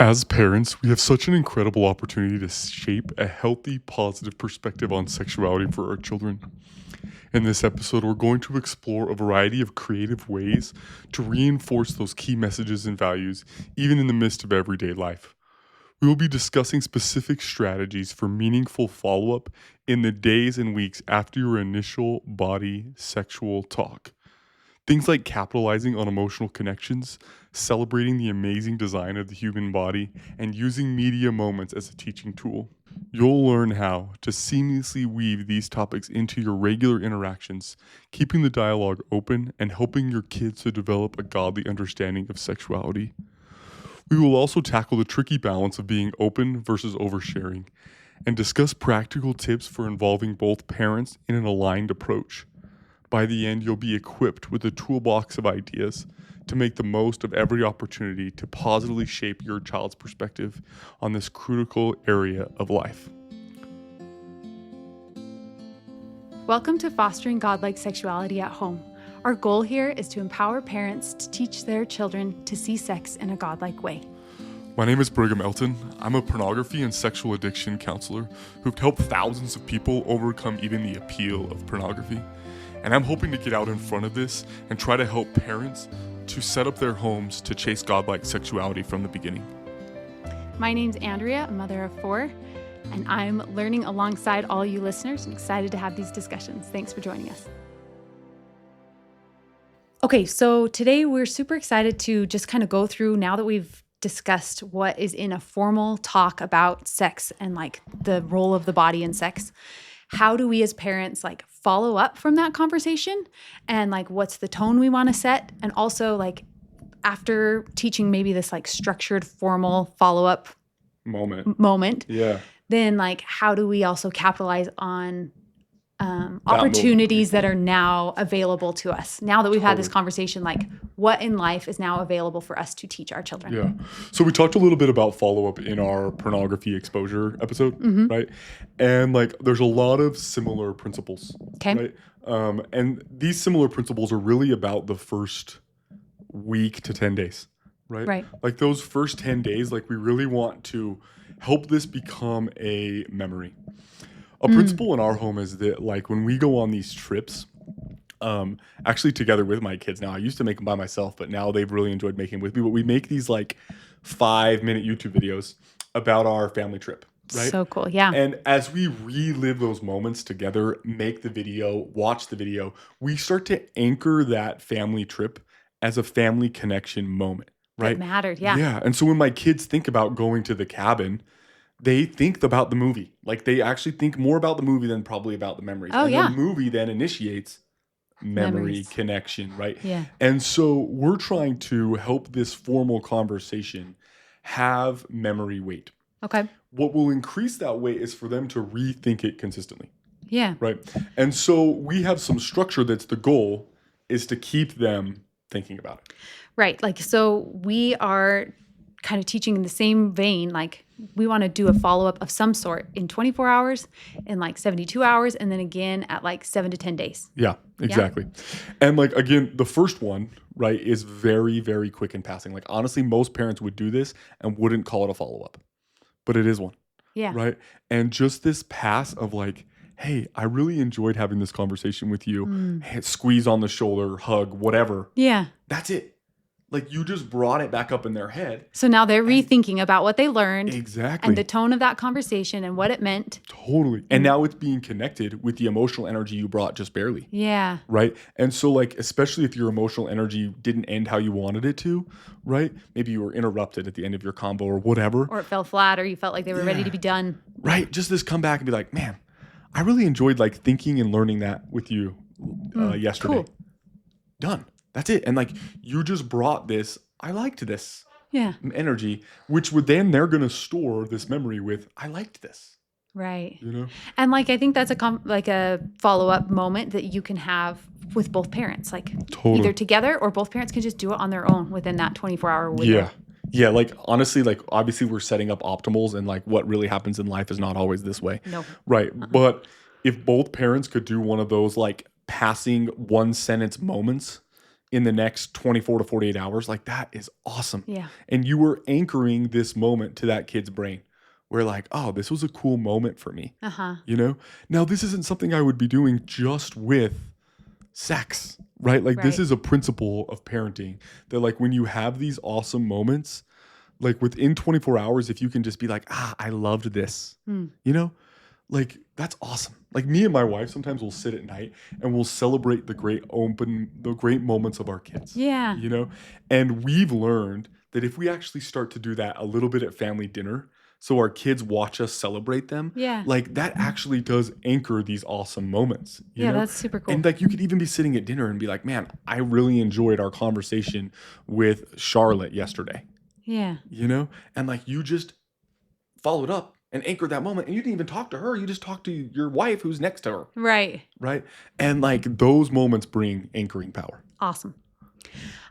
As parents, we have such an incredible opportunity to shape a healthy, positive perspective on sexuality for our children. In this episode, we're going to explore a variety of creative ways to reinforce those key messages and values, even in the midst of everyday life. We will be discussing specific strategies for meaningful follow up in the days and weeks after your initial body sexual talk. Things like capitalizing on emotional connections, celebrating the amazing design of the human body, and using media moments as a teaching tool. You'll learn how to seamlessly weave these topics into your regular interactions, keeping the dialogue open and helping your kids to develop a godly understanding of sexuality. We will also tackle the tricky balance of being open versus oversharing and discuss practical tips for involving both parents in an aligned approach. By the end, you'll be equipped with a toolbox of ideas to make the most of every opportunity to positively shape your child's perspective on this critical area of life. Welcome to Fostering Godlike Sexuality at Home. Our goal here is to empower parents to teach their children to see sex in a godlike way. My name is Brigham Elton. I'm a pornography and sexual addiction counselor who've helped thousands of people overcome even the appeal of pornography. And I'm hoping to get out in front of this and try to help parents to set up their homes to chase godlike sexuality from the beginning. My name's Andrea, a mother of 4, and I'm learning alongside all you listeners and excited to have these discussions. Thanks for joining us. Okay, so today we're super excited to just kind of go through, now that we've discussed what is in a formal talk about sex and like the role of the body in sex, how do we as parents like follow up from that conversation, and like what's the tone we want to set, and also like after teaching maybe this like structured formal follow-up moment, then like how do we also capitalize on opportunities that are now available to us now that we've had this conversation, like what in life is now available for us to teach our children. Yeah. So we talked a little bit about follow-up in our pornography exposure episode, right? And like there's a lot of similar principles, right? And these similar principles are really about the first week to 10 days, right? Like those first 10 days, like we really want to help this become a memory. A principle in our home is that like when we go on these trips, actually together with my kids now, I used to make them by myself, but now they've really enjoyed making with me. But we make these like 5-minute YouTube videos about our family trip, right? So cool, yeah. And as we relive those moments together, make the video, watch the video, we start to anchor that family trip as a family connection moment, right? It mattered, yeah. Yeah, and so when my kids think about going to the cabin, they think about the movie. Like they actually think more about the movie than probably about the memories. Oh, and yeah. the movie then initiates memory Memories. connection, right? Yeah. And so we're trying to help this formal conversation have memory weight. Okay. What will increase that weight is for them to rethink it consistently, Yeah. right? And so we have some structure that's the goal is to keep them thinking about it. Right. Like, so we are kind of teaching in the same vein, like we want to do a follow-up of some sort in 24 hours, in like 72 hours, and then again at like 7 to 10 days. Yeah, exactly. Yeah. And like, again, the first one, right, is very, very quick in passing. Like, honestly, most parents would do this and wouldn't call it a follow-up, but it is one. Yeah. Right. And just this pass of like, hey, I really enjoyed having this conversation with you. Hey, squeeze on the shoulder, hug, whatever. Yeah. That's it. Like you just brought it back up in their head. So now they're rethinking about what they learned. Exactly. And the tone of that conversation and what it meant. Totally. And now it's being connected with the emotional energy you brought just barely. Yeah. Right. And so like, especially if your emotional energy didn't end how you wanted it to, right? Maybe you were interrupted at the end of your combo or whatever. Or it fell flat, or you felt like they were ready to be done. Right. Just this come back and be like, man, I really enjoyed like thinking and learning that with you yesterday. Cool. Done. That's it. And like you just brought this, I liked this energy, which would then they're going to store this memory with, I liked this. Right. You know? And like, I think that's a follow-up moment that you can have with both parents, like either together or both parents can just do it on their own within that 24-hour window. Yeah. Yeah. Like honestly, like obviously we're setting up optimals and like what really happens in life is not always this way. No. Right. But if both parents could do one of those like passing one sentence moments in the next 24 to 48 hours, like that is awesome. Yeah. And you were anchoring this moment to that kid's brain where like, oh, this was a cool moment for me. Uh-huh. You know, now this isn't something I would be doing just with sex, right? Like this Right. is a principle of parenting that like when you have these awesome moments, like within 24 hours, if you can just be like, I loved this, you know, like that's awesome. Like me and my wife sometimes will sit at night and we'll celebrate the great moments of our kids. Yeah. You know, and we've learned that if we actually start to do that a little bit at family dinner, so our kids watch us celebrate them, Yeah. like that actually does anchor these awesome moments. You Yeah, know? that's super cool. And like you could even be sitting at dinner and be like, man, I really enjoyed our conversation with Charlotte yesterday. Yeah. You know, and like you just followed up and anchored that moment, and you didn't even talk to her, you just talked to your wife who's next to her, Right. right? And like those moments bring anchoring power. Awesome.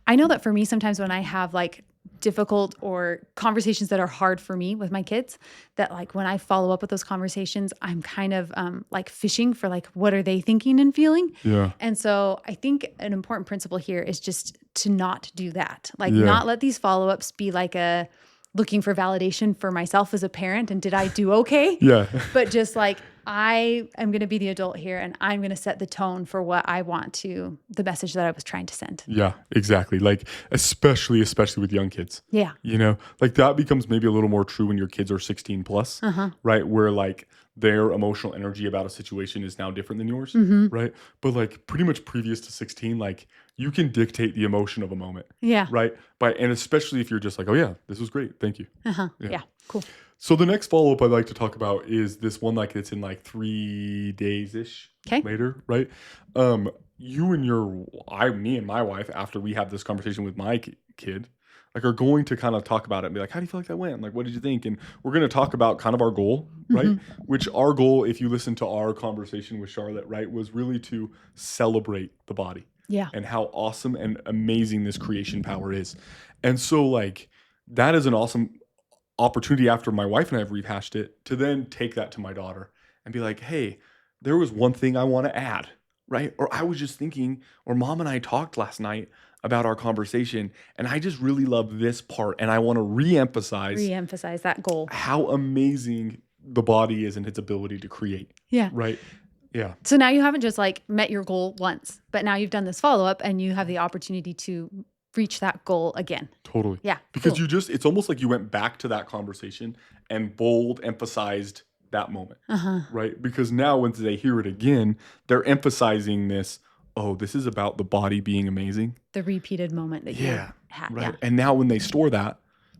I know that for me, sometimes when I have like difficult or conversations that are hard for me with my kids, that like when I follow up with those conversations, I'm kind of like fishing for like, what are they thinking and feeling? Yeah. And so I think an important principle here is just to not do that. Like Yeah. not let these follow-ups be like a looking for validation for myself as a parent and did I do okay? Yeah. But just like I am going to be the adult here and I'm going to set the tone for what I want to, the message that I was trying to send. Yeah, exactly. Like especially with young kids. Yeah. You know, like that becomes maybe a little more true when your kids are 16 plus, right? Where like their emotional energy about a situation is now different than yours, right? But like pretty much previous to 16, like you can dictate the emotion of a moment, Yeah. right? And especially if you're just like, oh yeah, this was great, thank you. Yeah. Cool. So the next follow up I'd like to talk about is this one, like it's in like 3 days ish Okay. later, right? You and me and my wife, after we have this conversation with my kid, like are going to kind of talk about it and be like, how do you feel like that went? Like, what did you think? And we're going to talk about kind of our goal, right? Which our goal, if you listen to our conversation with Charlotte, right, was really to celebrate the body. Yeah. And how awesome and amazing this creation power is. And so like that is an awesome opportunity after my wife and I have rehashed it to then take that to my daughter and be like, hey, there was one thing I want to add, right? Or I was just thinking, or mom and I talked last night about our conversation and I just really love this part and I want to Re-emphasize that goal. how amazing the body is and its ability to create. Yeah. Right. Yeah. So now you haven't just like met your goal once, but now you've done this follow-up and you have the opportunity to reach that goal again. Totally. Yeah. Because cool. it's almost like you went back to that conversation and emphasized that moment, right? Because now when they hear it again, they're emphasizing this, oh, this is about the body being amazing. The repeated moment that you had. Right. Yeah. And now when they store that,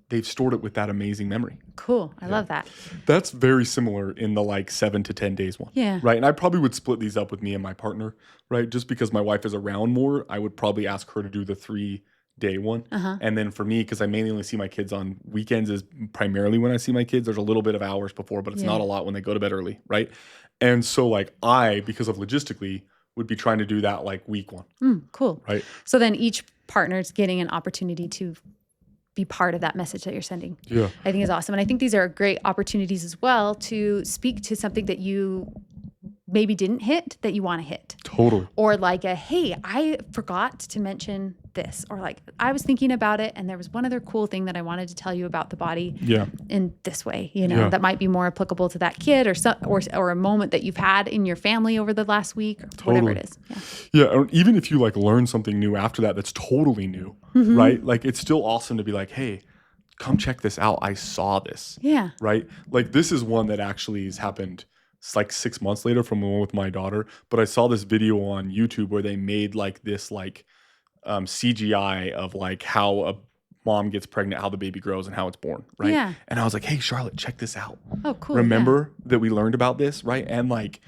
they've stored it with that amazing memory. Cool. I love that. That's very similar in the like 7 to 10 days one. Yeah. Right. And I probably would split these up with me and my partner, right? Just because my wife is around more, I would probably ask her to do the 3-day one. And then for me, because I mainly only see my kids on weekends is primarily when I see my kids. There's a little bit of hours before, but it's not a lot when they go to bed early. Right. And so like because of logistically, would be trying to do that like week one. Cool. Right. So then each partner's getting an opportunity to be part of that message that you're sending. Yeah. I think is awesome. And I think these are great opportunities as well to speak to something that you maybe didn't hit that you want to hit. Totally. Or like hey, I forgot to mention this. Or like, I was thinking about it and there was one other cool thing that I wanted to tell you about the body in this way, that might be more applicable to that kid or a moment that you've had in your family over the last week or whatever it is. Yeah. Or even if you like learn something new after that's totally new, right? Like it's still awesome to be like, hey, come check this out. I saw this. Yeah. Right. Like this is one that actually has happened. It's like 6 months later from the one with my daughter. But I saw this video on YouTube where they made like this like CGI of like how a mom gets pregnant, how the baby grows and how it's born. Right. Yeah. And I was like, hey, Charlotte, check this out. Oh, cool. Remember that we learned about this. Right. And like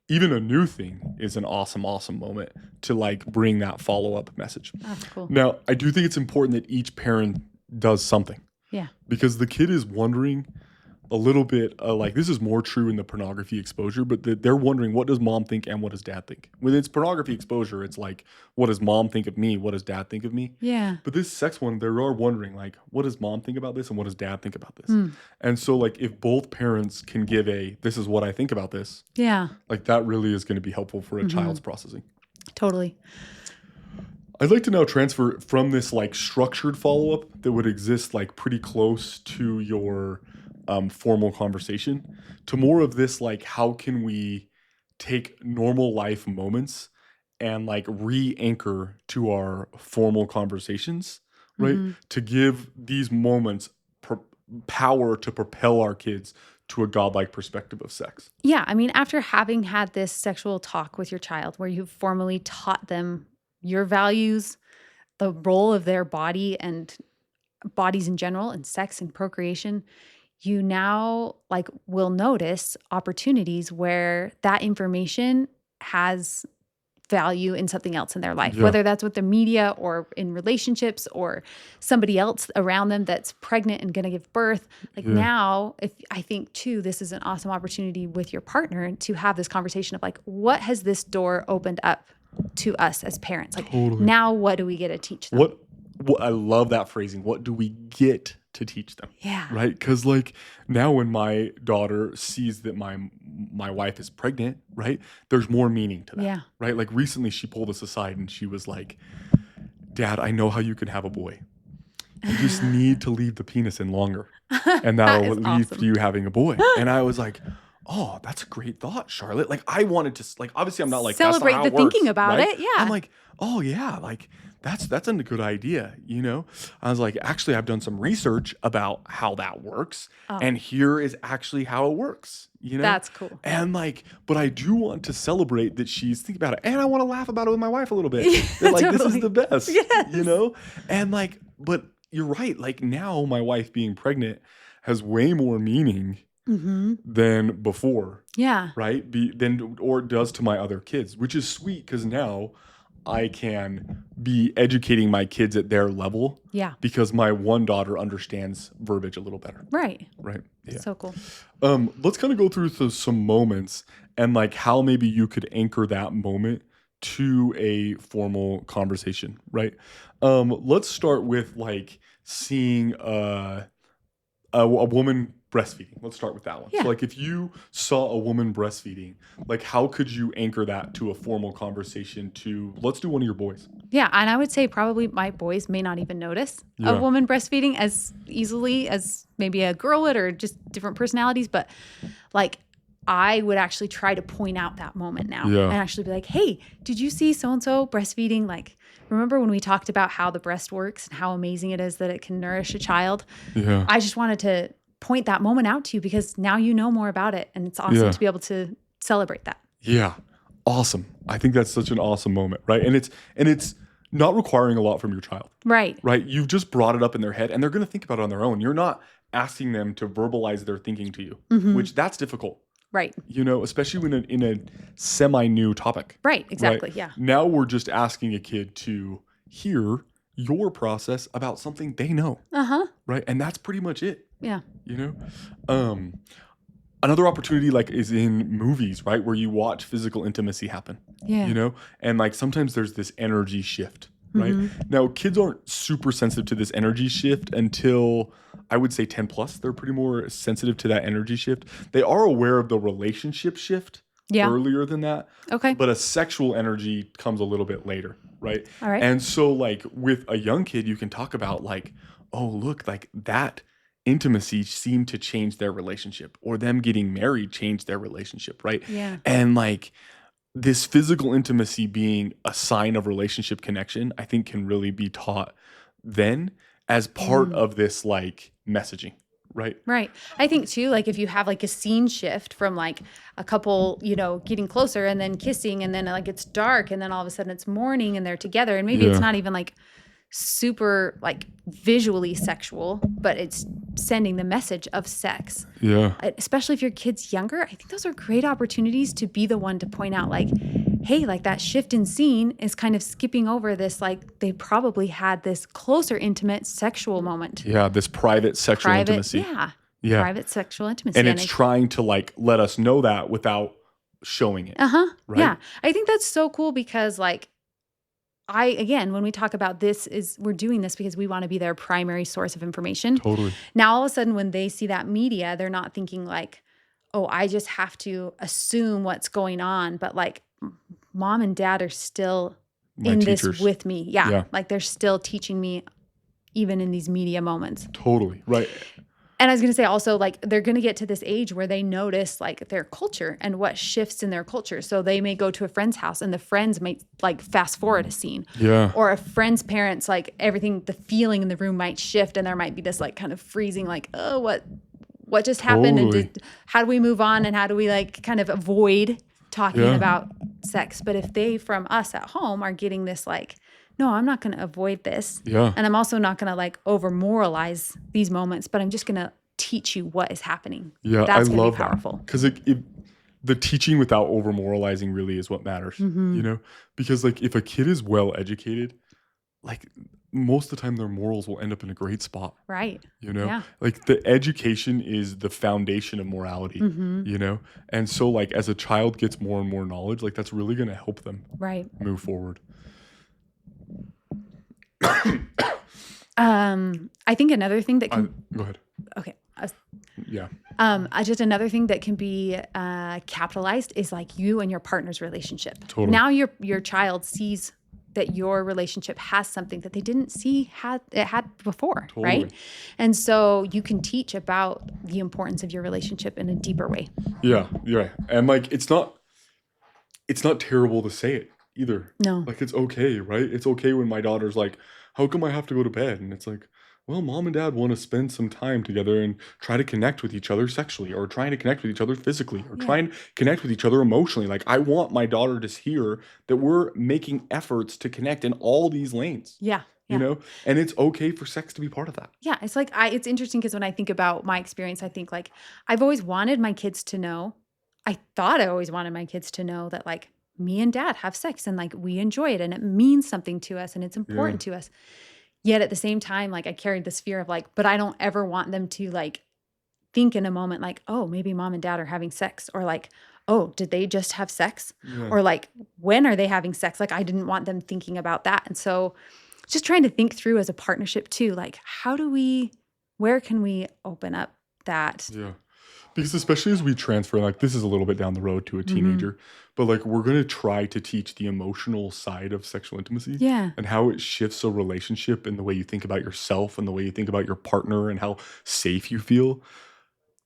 even a new thing is an awesome, awesome moment to like bring that follow-up message. That's cool. Now, I do think it's important that each parent does something. Yeah. Because the kid is wondering a little bit, like this is more true in the pornography exposure, but they're wondering what does mom think and what does dad think? When it's pornography exposure, it's like, what does mom think of me? What does dad think of me? Yeah. But this sex one, they are wondering like, what does mom think about this and what does dad think about this? And so like if both parents can give this is what I think about this. Yeah. Like that really is going to be helpful for a child's processing. Totally. I'd like to now transfer from this like structured follow up that would exist like pretty close to your formal conversation to more of this like how can we take normal life moments and like re-anchor to our formal conversations, right? Hmm. To give these moments power to propel our kids to a godlike perspective of sex. Yeah. I mean, after having had this sexual talk with your child where you've formally taught them your values, the role of their body and bodies in general, and sex and procreation, you now like will notice opportunities where that information has value in something else in their life, Yeah. whether that's with the media or in relationships or somebody else around them that's pregnant and going to give birth. Like Yeah. now, if I think too, this is an awesome opportunity with your partner to have this conversation of like, what has this door opened up to us as parents? Like Totally. now, what do we get to teach them? What I love that phrasing. What do we get to teach them? Yeah. Right? Because like now when my daughter sees that my wife is pregnant, right? There's more meaning to that. Yeah. Right? Like recently she pulled us aside and she was like, Dad, I know how you can have a boy. You just need to leave the penis in longer. And That that'll is lead awesome. to you having a boy. And I was like, oh, that's a great thought, Charlotte. Like I wanted to like obviously I'm not like Celebrate that's not how the it works, thinking about right? it. Yeah. I'm like, oh yeah, like that's a good idea, you know? I was like, actually I've done some research about how that works. Oh. And here is actually how it works, you know? That's cool. And like, but I do want to celebrate that she's thinking about it. And I want to laugh about it with my wife a little bit. Yeah, That, like, this is totally. the best, Yes. you know? And like, but you're right. Like now my wife being pregnant has way more meaning Mm-hmm. than before, Yeah. right? Or it does to my other kids, which is sweet because now I can be educating my kids at their level Yeah. because my one daughter understands verbiage a little better, Right. right? Yeah. So cool. Let's kind of go through some moments and like how maybe you could anchor that moment to a formal conversation, right? Let's start with like seeing a woman breastfeeding. Let's start with that one. Yeah. So like if you saw a woman breastfeeding, like how could you anchor that to a formal conversation to let's do one of your boys? Yeah. And I would say probably my boys may not even notice Yeah. a woman breastfeeding as easily as maybe a girl would or just different personalities. But like I would actually try to point out that moment now Yeah. and actually be like, hey, did you see so-and-so breastfeeding? Like, remember when we talked about how the breast works and how amazing it is that it can nourish a child? Yeah. I just wanted to point that moment out to you because now you know more about it. And it's awesome Yeah. to be able to celebrate that. Yeah. Awesome. I think that's such an awesome moment, right? And it's not requiring a lot from your child, Right. right? You've just brought it up in their head and they're going to think about it on their own. You're not asking them to verbalize their thinking to you, Mhm. which that's difficult, Right. you know, especially when in a semi-new topic. Right. Exactly. Yeah. Now we're just asking a kid to hear your process about something they know, Uh-huh. right? And that's pretty much it, Yeah. you know? Another opportunity like is in movies, right? Where you watch physical intimacy happen, Yeah. you know? And like sometimes there's this energy shift, right? Now kids aren't super sensitive to this energy shift until I would say 10 plus. They're pretty more sensitive to that energy shift. They are aware of the relationship shift Yeah. earlier than that. Okay. But a sexual energy comes a little bit later, right? All right. And so like with a young kid, you can talk about like, oh, look, like that intimacy seemed to change their relationship or them getting married changed their relationship, right? Yeah. And like this physical intimacy being a sign of relationship connection, I think can really be taught then as part of this like messaging, right? Right. I think too, like if you have like a scene shift from like a couple, you know, getting closer and then kissing and then like it's dark and then all of a sudden it's morning and they're together and maybe Yeah. it's not even like super like visually sexual, but it's sending the message of sex. Yeah. Especially if your kid's younger, I think those are great opportunities to be the one to point out like, hey, like that shift in scene is kind of skipping over this, like they probably had this closer, intimate sexual moment. Yeah. This private sexual intimacy. Yeah. Yeah. Private sexual intimacy. And it's trying to like let us know that without showing it. Right? Yeah. I think that's so cool because like again, when we talk about this we're doing this because we want to be their primary source of information. Totally. Now, all of a sudden, when they see that media, they're not thinking like, oh, I just have to assume what's going on. But like mom and dad are still in this teachers. with me. Yeah. Yeah. Like they're still teaching me even in these media moments. Totally. Right. And I was going to say also, like, they're going to get to this age where they notice like their culture and what shifts in their culture. So they may go to a friend's house and the friends might like fast forward a scene. Yeah. Or a friend's parents, like everything, the feeling in the room might shift and there might be this like kind of freezing, like, oh, what just happened? Totally. And how do we move on? And how do we like kind of avoid talking Yeah. about sex? But if they from us at home are getting this like, no, I'm not going to avoid this. Yeah. And I'm also not going to like over moralize these moments, but I'm just going to teach you what is happening. Yeah. That's I going to love be powerful. Because the teaching without over moralizing really is what matters, you know? Because like if a kid is well educated, like most of the time their morals will end up in a great spot, Right. you know? Yeah. Like the education is the foundation of morality, you know? And so like as a child gets more and more knowledge, like that's really going to help them Right. move forward. I think another thing that can, Go ahead. okay. Yeah. Just another thing that can be capitalized is like you and your partner's relationship. Totally. Now your child sees that your relationship has something that they didn't see it had before, Totally. right? And so you can teach about the importance of your relationship in a deeper way. Yeah. Yeah. And like it's not terrible to say it either. No. Like it's okay, right? It's okay when my daughter's like, how come I have to go to bed? And it's like, well, mom and dad want to spend some time together and try to connect with each other sexually or trying to connect with each other physically or trying to connect with each other emotionally. Like I want my daughter to hear that we're making efforts to connect in all these lanes. Yeah. You know, and it's okay for sex to be part of that. Yeah. It's like, it's interesting because when I think about my experience, I think like I've always wanted my kids to know, I thought I always wanted my kids to know that like me and dad have sex and like we enjoy it and it means something to us and it's important to us. Yet at the same time, like I carried this fear of like, but I don't ever want them to like think in a moment like, oh, maybe mom and dad are having sex, or like, oh, did they just have sex? Yeah. Or like, when are they having sex? Like I didn't want them thinking about that. And so just trying to think through as a partnership too, like where can we open up that? Yeah. Because especially as we transfer, like this is a little bit down the road to a teenager, but like we're going to try to teach the emotional side of sexual intimacy and how it shifts a relationship and the way you think about yourself and the way you think about your partner and how safe you feel.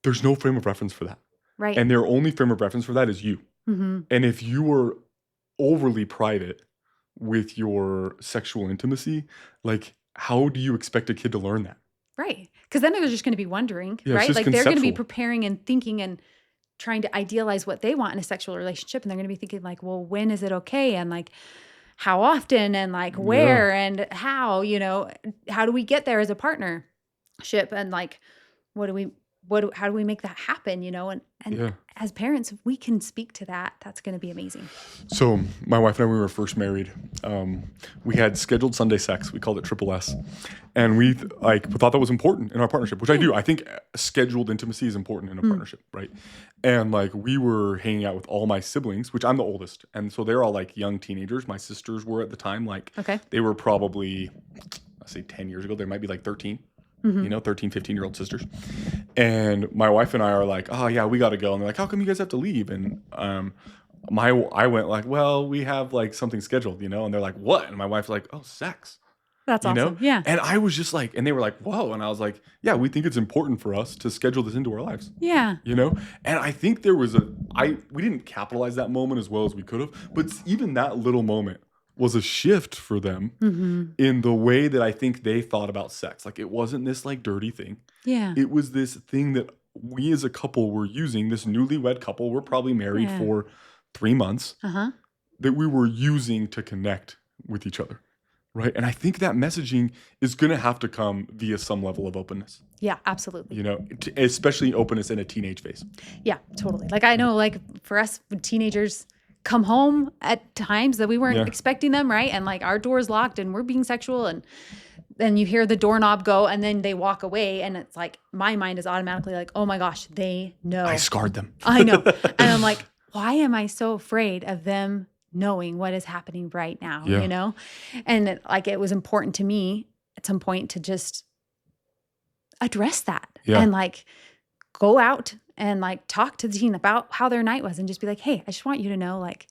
There's no frame of reference for that. Right. And their only frame of reference for that is you. And if you were overly private with your sexual intimacy, like how do you expect a kid to learn that? Right. Because then they're just going to be wondering, Yeah, right? Like they're going to be conceptual. preparing and thinking and trying to idealize what they want in a sexual relationship. And they're going to be thinking like, well, when is it okay? And like, how often and like where and how, how do we get there as a partnership? And like, how do we make that happen? And as parents, if we can speak to that, that's going to be amazing. So my wife and I, when we were first married, we had scheduled Sunday sex. We called it Triple S. And we thought that was important in our partnership, which I do. I think scheduled intimacy is important in a partnership, right? And like we were hanging out with all my siblings, which I'm the oldest. And so they're all like young teenagers. My sisters were at the time, like they were probably, I'll say 10 years ago, they might be like 13. 13, 15-year-old sisters. And my wife and I are like, oh yeah, we got to go. And they're like, how come you guys have to leave? And I went like, well, we have like something scheduled, And they're like, what? And my wife's like, oh, sex. That's awesome. Yeah. And I was just like, and they were like, whoa. And I was like, yeah, we think it's important for us to schedule this into our lives. Yeah. And I think there was we didn't capitalize that moment as well as we could have, but even that little moment was a shift for them in the way that I think they thought about sex. Like it wasn't this like dirty thing. Yeah. It was this thing that we as a couple were using, this newlywed couple, we're probably married for 3 months, that we were using to connect with each other. Right. And I think that messaging is going to have to come via some level of openness. Yeah, absolutely. Especially openness in a teenage phase. Yeah, totally. Like I know like for us, when teenagers come home at times that we weren't expecting them, right? And like our door's locked and we're being sexual and then you hear the doorknob go and then they walk away and it's like my mind is automatically like, oh my gosh, they know. I scarred them. I know. And I'm like, why am I so afraid of them knowing what is happening right now, And it was important to me at some point to just address that and like go out and like talk to the teen about how their night was and just be like, hey, I just want you to know like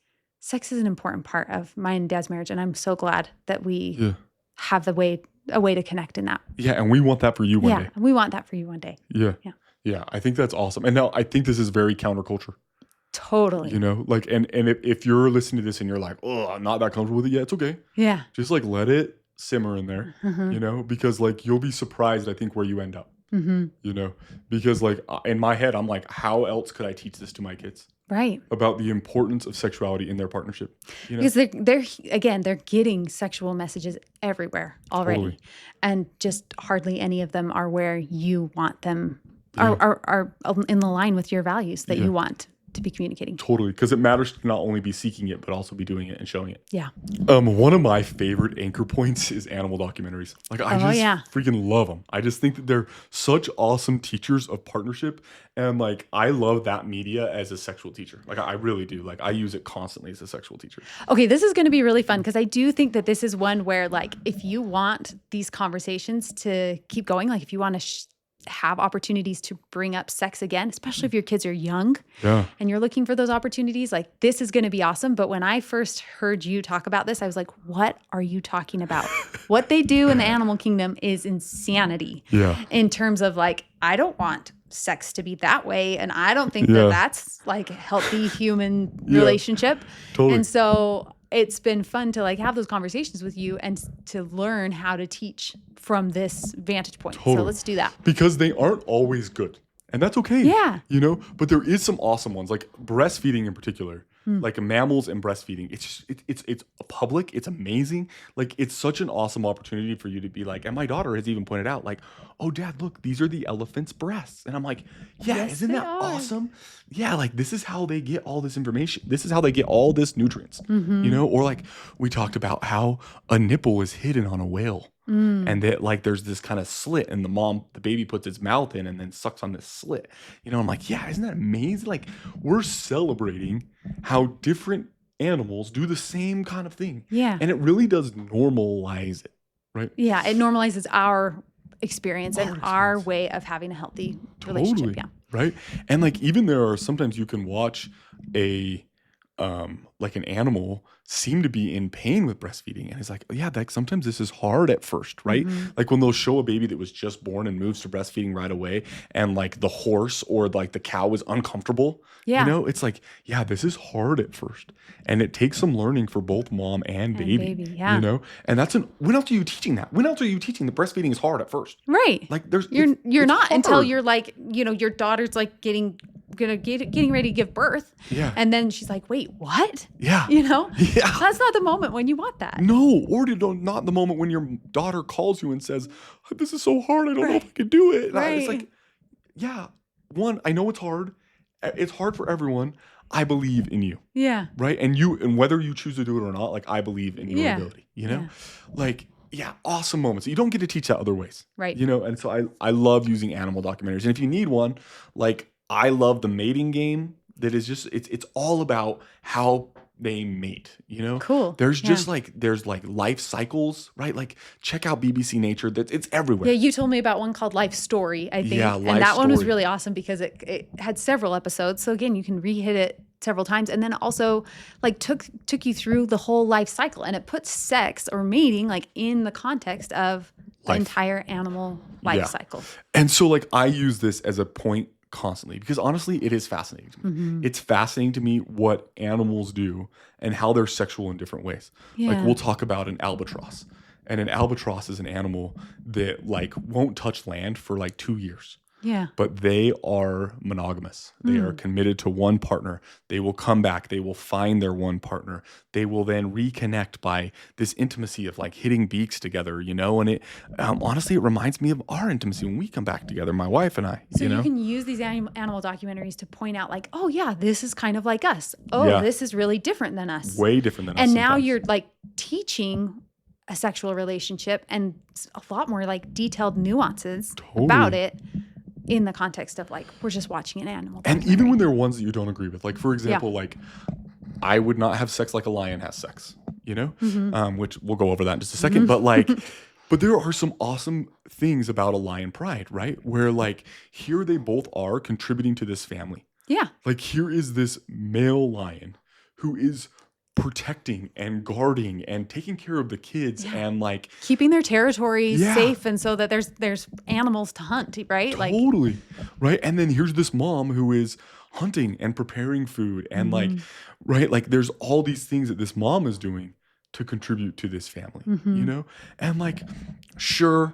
sex is an important part of my and Dad's marriage, and I'm so glad that we Yeah. have a way to connect in that. Yeah. And we want that for you one Yeah, day. we want that for you one day. Yeah. Yeah. Yeah. I think that's awesome. And now I think this is very counterculture, Totally. you know, like, and if you're listening to this and you're like, oh, I'm not that comfortable with it. Yeah, it's okay. Yeah. Just like let it simmer in there, you know, because like you'll be surprised, I think, where you end up, you know, because like in my head, I'm like, how else could I teach this to my kids? Right. About the importance of sexuality in their partnership. You know? Because they're getting sexual messages everywhere already. Totally. And just hardly any of them are where you want them, are in the line with your values that you want to be communicating. Totally. Because it matters to not only be seeking it, but also be doing it and showing it. Yeah. One of my favorite anchor points is animal documentaries. Like I just freaking love them. I just think that they're such awesome teachers of partnership. And like, I love that media as a sexual teacher. Like I really do. Like I use it constantly as a sexual teacher. Okay, this is going to be really fun because I do think that this is one where like, if you want these conversations to keep going, like if you want to have opportunities to bring up sex again, especially if your kids are young and you're looking for those opportunities, like this is going to be awesome. But when I first heard you talk about this, I was like, what are you talking about? What they do in the animal kingdom is insanity in terms of like, I don't want sex to be that way. And I don't think that that's like a healthy human relationship. Totally. And so it's been fun to like have those conversations with you and to learn how to teach from this vantage point. Totally. So let's do that. Because they aren't always good. And that's okay. Yeah. You know, but there is some awesome ones, like breastfeeding in particular, like mammals and breastfeeding. It's just, it's public. It's amazing. Like it's such an awesome opportunity for you to be like, and my daughter has even pointed out like, oh Dad, look, these are the elephant's breasts. And I'm like, yeah, Yes, isn't they that are. awesome? Yeah. Like this is how they get all this information. This is how they get all this nutrients, you know? Or like we talked about how a nipple is hidden on a whale. And that like there's this kind of slit and the baby puts its mouth in and then sucks on this slit. You know, I'm like, yeah, isn't that amazing? Like we're celebrating how different animals do the same kind of thing. Yeah. And it really does normalize it, right? Yeah. It normalizes our experience and our way of having a healthy relationship. Yeah. Right. And like even there are sometimes you can watch like an animal seem to be in pain with breastfeeding. And it's like, yeah, like sometimes this is hard at first, right? Like when they'll show a baby that was just born and moves to breastfeeding right away and like the horse or like the cow is uncomfortable, you know, it's like, yeah, this is hard at first. And it takes some learning for both mom and baby, you know? And that's when else are you teaching that? When else are you teaching that breastfeeding is hard at first? Right. Like you're not hard. until you're like, you know, your daughter's like getting ready to give birth. Yeah. And then she's like, wait, what? Yeah. You know? Yeah. That's not the moment when you want that. No, or not the moment when your daughter calls you and says, this is so hard, I don't know if I can do it. Right. It's like, yeah, one, I know it's hard. It's hard for everyone. I believe in you. Yeah. Right? And whether you choose to do it or not, like I believe in your ability, you know? Like, yeah, awesome moments. You don't get to teach that other ways. Right. You know, and so I love using animal documentaries. And if you need one, like I love the mating game that is just, it's all about how they mate, you know? Cool. There's just there's life cycles, right? Like check out BBC Nature. It's everywhere. Yeah, you told me about one called Life Story, I think. Yeah, and Life that one was Story. really awesome because it had several episodes. So again, you can re-hit it several times. And then also like took you through the whole life cycle. And it puts sex or mating like in the context of the entire animal life cycle. And so like I use this as a point constantly because honestly it is fascinating to me. It's fascinating to me what animals do and how they're sexual in different ways. Like we'll talk about an albatross, and an albatross is an animal that like won't touch land for like 2 years. Yeah. But they are monogamous. They are committed to one partner. They will come back. They will find their one partner. They will then reconnect by this intimacy of like hitting beaks together, you know? And it honestly, it reminds me of our intimacy when we come back together, my wife and I, So you know? you can use these animal documentaries to point out like, oh yeah, this is kind of like us. Oh, this is really different than us. Way different than us. And now sometimes. you're like teaching a sexual relationship and a lot more like detailed nuances about it. In the context of like, we're just watching an animal. And even when there are ones that you don't agree with, like for example, like I would not have sex like a lion has sex, you know, which we'll go over that in just a second. But like, but there are some awesome things about a lion pride, right? Where like here they both are contributing to this family. Yeah. Like here is this male lion who is protecting and guarding and taking care of the kids and like keeping their territory Yeah. safe, and so that there's animals to hunt, right? Like, totally, right? And then here's this mom who is hunting and preparing food and like, right? Like there's all these things that this mom is doing to contribute to this family, you know? And like, sure,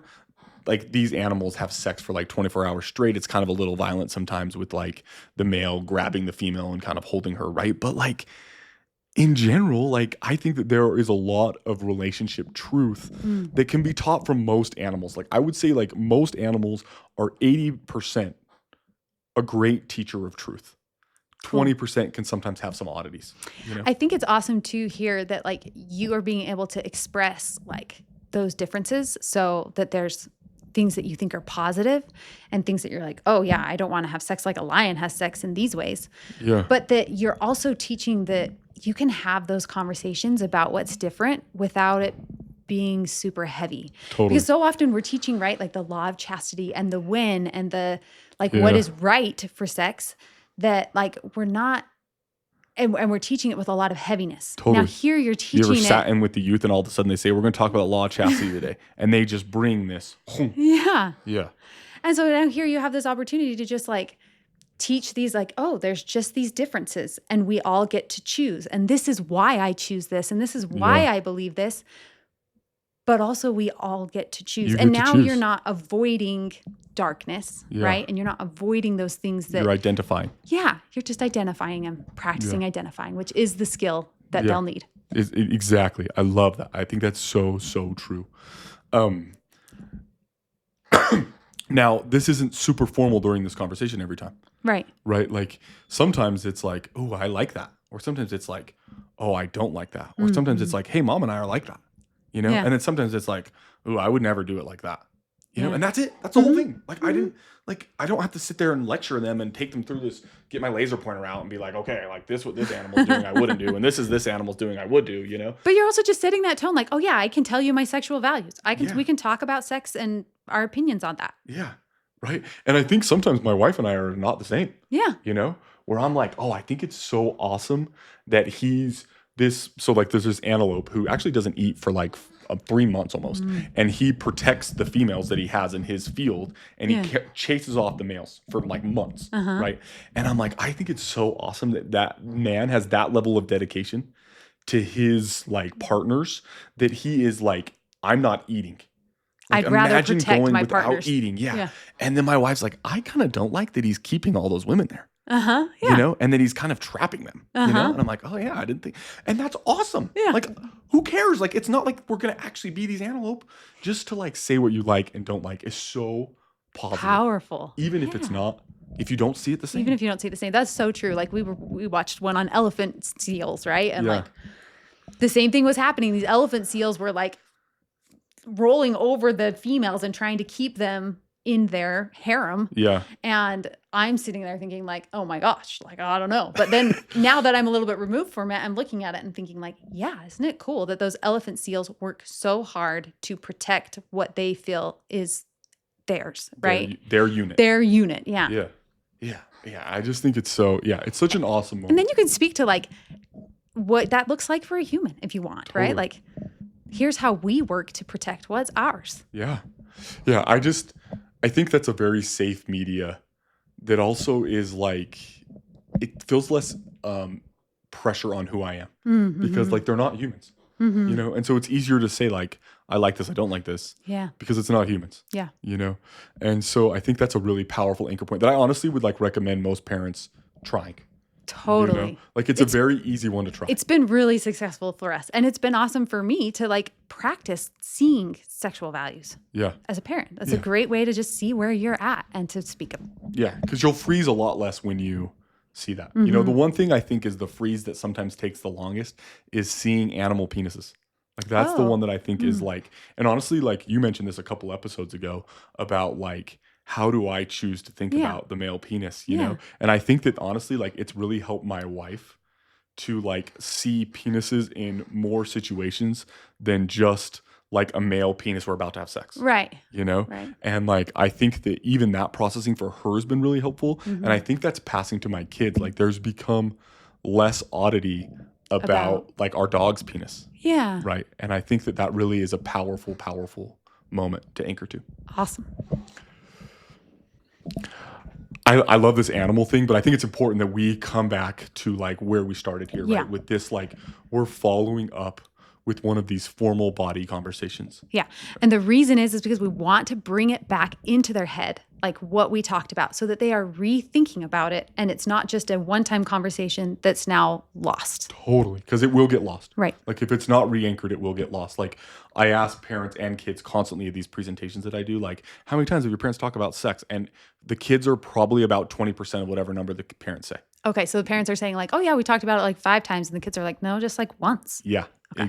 like these animals have sex for like 24 hours straight. It's kind of a little violent sometimes with like the male grabbing the female and kind of holding her, right? But like in general, like I think that there is a lot of relationship truth that can be taught from most animals. Like I would say like most animals are 80% a great teacher of truth. 20% can sometimes have some oddities, you know? I think it's awesome to hear that like you are being able to express like those differences, so that there's things that you think are positive and things that you're like, oh yeah, I don't want to have sex like a lion has sex in these ways. Yeah. But that you're also teaching that you can have those conversations about what's different without it being super heavy. Totally. Because so often we're teaching, right, like the law of chastity and the win and the like what Yeah. is right for sex, that like we're not, and we're teaching it with a lot of heaviness. Totally. Now here you're You teaching ever it. sat in with the youth and all of a sudden they say, we're going to talk about law of chastity today. And they just bring this. Yeah. Yeah. And so now here you have this opportunity to just like teach these like, oh, there's just these differences and we all get to choose. And this is why I choose this. And this is why Yeah. I believe this. But also we all get to choose. You And get to now choose. you're not avoiding darkness, Yeah. right? And you're not avoiding those things that, You're identifying. yeah, you're just identifying and practicing identifying, which is the skill that Yeah. they'll need. Exactly. I love that. I think that's so, so true. Now, this isn't super formal during this conversation every time, Right. right? Like sometimes it's like, oh, I like that. Or sometimes it's like, oh, I don't like that. Or sometimes it's like, hey, mom and I are like that, you know? Yeah. And then sometimes it's like, oh, I would never do it like that. You know, Yeah. and that's it. That's the whole thing. Like I don't have to sit there and lecture them and take them through this, get my laser pointer out and be like, okay, like this, what this animal's doing, I wouldn't do. And this animal's doing, I would do, you know? But you're also just setting that tone like, oh yeah, I can tell you my sexual values. Yeah. We can talk about sex and our opinions on that. Yeah. Right. And I think sometimes my wife and I are not the same, Yeah. you know, where I'm like, oh, I think it's so awesome that he's this. So like there's this antelope who actually doesn't eat for like 3 months almost. And he protects the females that he has in his field and he chases off the males for like months. Right. And I'm like, I think it's so awesome that that man has that level of dedication to his like partners that he is like, I'm not eating. Like, I'd rather imagine protect going my without partners. eating. Yeah. Yeah. And then my wife's like, I kind of don't like that he's keeping all those women there. Yeah. You know, and then he's kind of trapping them, you know? And I'm like, oh yeah, I didn't think, and that's awesome. Yeah. Like, who cares? Like, it's not like we're going to actually be these antelope. Just to like say what you like and don't like is so positive. Powerful. Even if it's not, if you don't see it the same. Even if you don't see the same. That's so true. Like we watched one on elephant seals, right? And Yeah. like the same thing was happening. These elephant seals were like rolling over the females and trying to keep them in their harem. Yeah. And I'm sitting there thinking like, oh my gosh, like, I don't know. But then now that I'm a little bit removed from it, I'm looking at it and thinking like, yeah, isn't it cool that those elephant seals work so hard to protect what they feel is theirs, right? Their unit. Their unit. Yeah. Yeah. Yeah. Yeah. I just think it's so, yeah, it's such an awesome moment. And then you can speak to like what that looks like for a human if you want, right? Totally. Like, here's how we work to protect what's ours. Yeah. Yeah. I think that's a very safe media that also is like, it feels less pressure on who I am because like they're not humans, you know? And so it's easier to say like, I like this, I don't like this. Yeah. Because it's not humans. Yeah. You know? And so I think that's a really powerful anchor point that I honestly would like recommend most parents trying. Totally. You know? Like it's a very easy one to try. It's been really successful for us. And it's been awesome for me to like practice seeing sexual values Yeah. as a parent. That's a great way to just see where you're at and to speak them. Yeah. Because you'll freeze a lot less when you see that. You know, the one thing I think is the freeze that sometimes takes the longest is seeing animal penises. Like that's the one that I think is like, and honestly, like you mentioned this a couple episodes ago about like, how do I choose to think about the male penis, you know? And I think that honestly, like it's really helped my wife to like see penises in more situations than just like a male penis we're about to have sex. Right. You know? Right. And like I think that even that processing for her has been really helpful. And I think that's passing to my kids. Like there's become less oddity about like our dog's penis, Yeah. right? And I think that really is a powerful, powerful moment to anchor to. Awesome. I love this animal thing, but I think it's important that we come back to like where we started here, Yeah. right? With this, like we're following up with one of these formal body conversations. Yeah. And the reason is because we want to bring it back into their head, like what we talked about, so that they are rethinking about it. And it's not just a one-time conversation that's now lost. Totally. Because it will get lost. Right. Like if it's not re-anchored, it will get lost. Like I ask parents and kids constantly at these presentations that I do, like, how many times have your parents talk about sex? And the kids are probably about 20% of whatever number the parents say. Okay. So the parents are saying like, oh yeah, we talked about it like 5 times. And the kids are like, no, just like once. Yeah. Okay.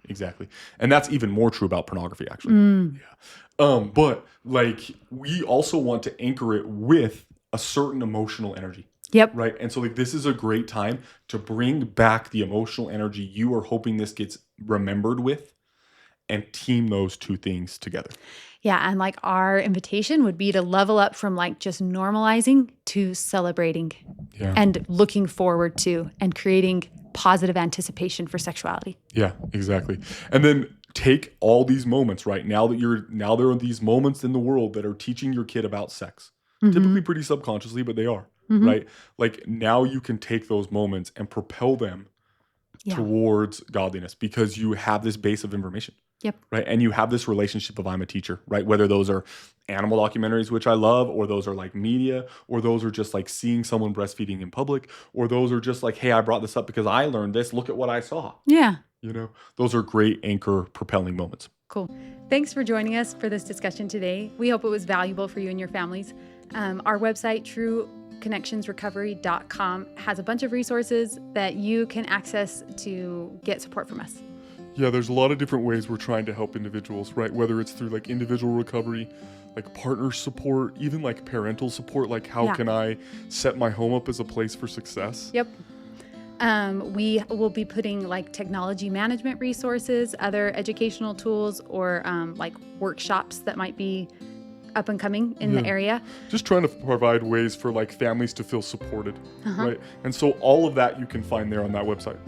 Exactly. And that's even more true about pornography, actually. Yeah. But like we also want to anchor it with a certain emotional energy. Yep. Right. And so like this is a great time to bring back the emotional energy you are hoping this gets remembered with and team those two things together. Yeah. And like our invitation would be to level up from like just normalizing to celebrating and looking forward to and creating positive anticipation for sexuality. Yeah, exactly. And then take all these moments, right? Now there are these moments in the world that are teaching your kid about sex. Typically pretty subconsciously, but they are, right? Like now you can take those moments and propel them towards godliness because you have this base of information. Yep. Right. And you have this relationship of I'm a teacher, right? Whether those are animal documentaries, which I love, or those are like media, or those are just like seeing someone breastfeeding in public, or those are just like, hey, I brought this up because I learned this. Look at what I saw. Yeah. You know, those are great anchor propelling moments. Cool. Thanks for joining us for this discussion today. We hope it was valuable for you and your families. Our website, trueconnectionsrecovery.com, has a bunch of resources that you can access to get support from us. Yeah, there's a lot of different ways we're trying to help individuals, right? Whether it's through like individual recovery, like partner support, even like parental support, like how can I set my home up as a place for success? Yep. We will be putting like technology management resources, other educational tools, or like workshops that might be up and coming in the area. Just trying to provide ways for like families to feel supported, right? And so all of that you can find there on that website.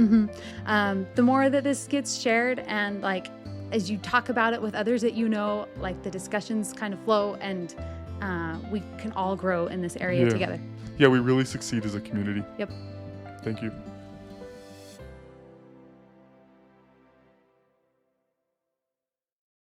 The more that this gets shared and like as you talk about it with others that you know, like the discussions kind of flow and we can all grow in this area together. Yeah, we really succeed as a community. Yep. Thank you.